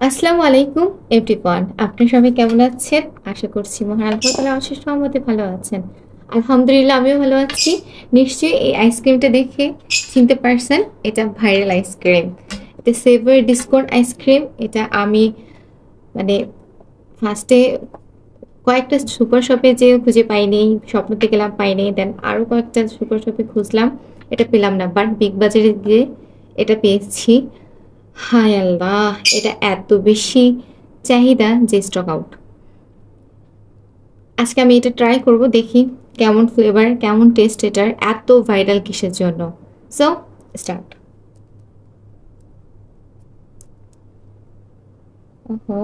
আসসালামু আলাইকুম এভরিওয়ান। আপনি সবাই কেমন আছেন? আশা করছি মহান আল্লাহ তাআলার অশেষ রহমতে ভালো আছেন। আলহামদুলিল্লাহ আমিও ভালো আছি। নিশ্চয়ই এই আইসক্রিমটা দেখে চিনতে পারছেন, এটা ভাইরাল আইসক্রিম। এটা সেভার ডিসকোন আইসক্রিম। এটা আমি মানে ফার্স্টে কয়েকটা সুপার শপে যেয়ে খুঁজে পাইনি, স্বপ্নতে গেলাম পাইনি, দেন আরও কয়েকটা সুপার শপে খুঁজলাম, এটা পেলাম না, বাট বিগ বাজারে গিয়ে এটা পেয়েছি। হায় আল্লাহ, এটা এত বেশি চাহিদা যে স্টক আউট। আজকে আমি এটা ট্রাই করব, দেখি কেমন ফ্লেভার, কেমন টেস্ট, এটার এত ভাইরাল কিসের জন্য। So start. ওহো,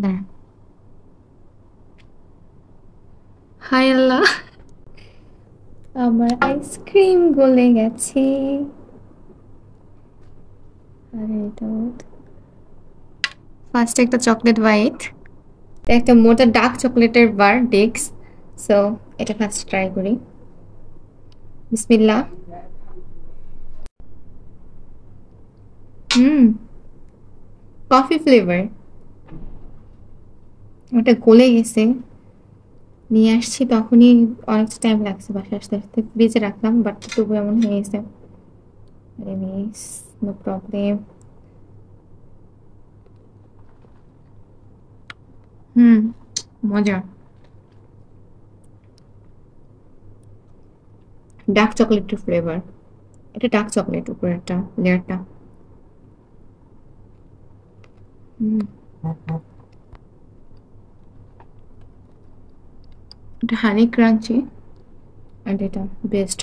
দাঁড়া। হায় আল্লাহ, আমার আইসক্রিম গলে গেছে। আরে এটা ফার্স্ট একটা চকলেট বাইট, একটা মোটা ডার্ক চকলেটের বার ডেক্স। সো এটা ফার্স্ট ট্রাই করি। বিসমিল্লাহ। হুম, কফি ফ্লেভার। ওটা গলে গেছে, নিয়ে আসছি তখনই অনেকটা টাইম লাগছে বাসায় আসতে আসতে, ফ্রিজে রাখলাম, বাট তবু এমন হয়ে গেছে। আরে মিস, নো প্রবলেম। হুম, মজা। ডার্ক চকলেটের ফ্লেভার। এটা ডার্ক চকলেট উপরে একটা লেয়ারটা। হুম, এটা হানি ক্রাঞ্চি, অ্যান্ড এটা বেস্ট।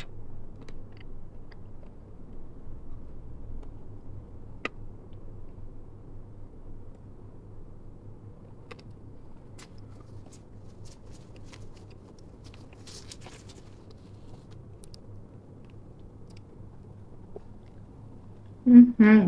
হুম হুম,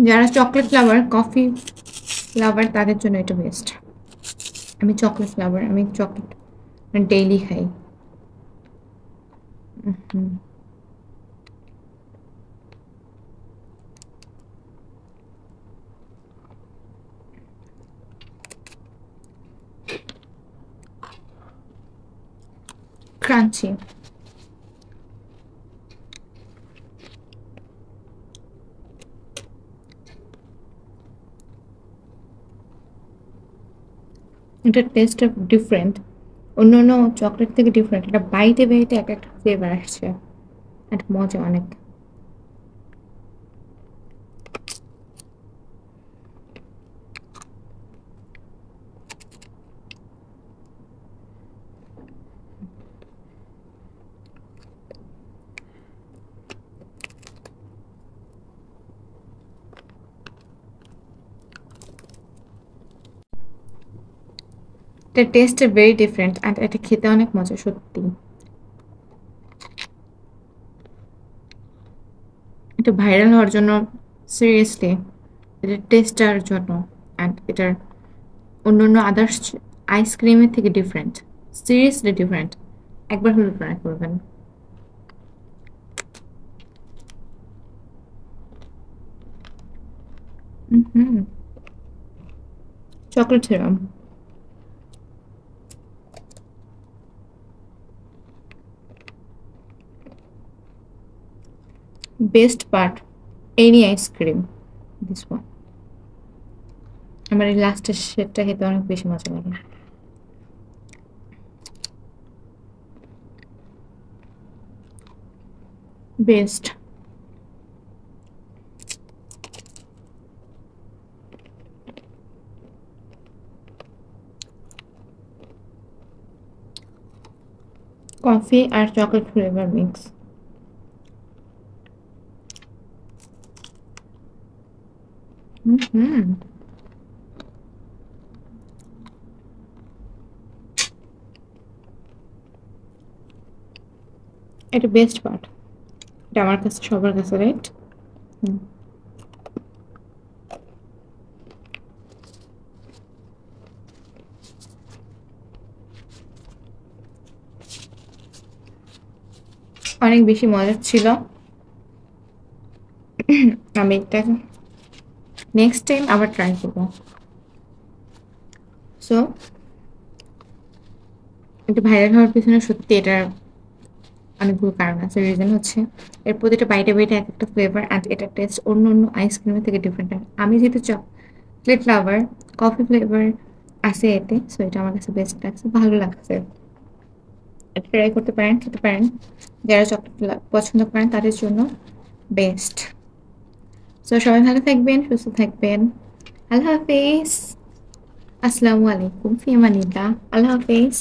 যারা চকলেট ফ্লেভার, কফি ফ্লেভার, তাদের জন্য এটা বেস্ট। আমি চকলেট ফ্লেভার, আমি চকলেট ডেইলি খাই। হুম, ক্রাঞ্চি। এটার টেস্ট ডিফারেন্ট, অন্য অন্য চকলেট থেকে ডিফারেন্ট। এটা বাইটে বাইটে এক একটা ফ্লেভার আসছে, আর মজা অনেক। এটা টেস্ট ভেরি ডিফারেন্ট, অ্যান্ড এটা খেতে অনেক মজা সত্যি। এটা ভাইরাল হওয়ার জন্য, সিরিয়াসলি, এটার টেস্টার জন্য, অ্যান্ড এটার অন্য অন্য আদার্স আইসক্রিমের থেকে ডিফারেন্ট, সিরিয়াসলি ডিফারেন্ট। একবার হলে ট্রাই করবেন। হুম, chocolate serum. Best part, any ice cream, this one. আমার এই লাস্টের শেডটা খেতে অনেক বেশি মজা লাগে। বেস্ট। কফি আর চকলেট ফ্লেভার মিক্স। হুম, এটা বেস্ট পার্ট। এটা আমার কাছে, সবার কাছে, রাইট? অনেক বেশি মজার ছিল। আমি এটা নেক্সট টাইম আবার ট্রাই করবো। সো এটা ভাইরাল হওয়ার পিছনে সত্যি এটার অনেকগুলো কারণ আছে। রিজন হচ্ছে এর প্রতিটা বাইটে বাইটে এক একটা ফ্লেভার, আর এটার টেস্ট অন্য অন্য আইসক্রিমের থেকে ডিফারেন্ট। আমি যেহেতু চকলেট ফ্লেভার, কফি ফ্লেভার আছে এতে, সো এটা আমার কাছে বেস্ট লাগছে, ভালো লাগছে। এটা ট্রাই করতে পারেন, খেতে পারেন। যারা চকলেট পছন্দ করেন তাদের জন্য বেস্ট। সো সবাই ভালো থাকবেন, সুস্থ থাকবেন। আল্লাহ হাফেজ। আসসালামু আলাইকুম, ফি আমানিল্লাহ। আল্লাহ হাফেজ।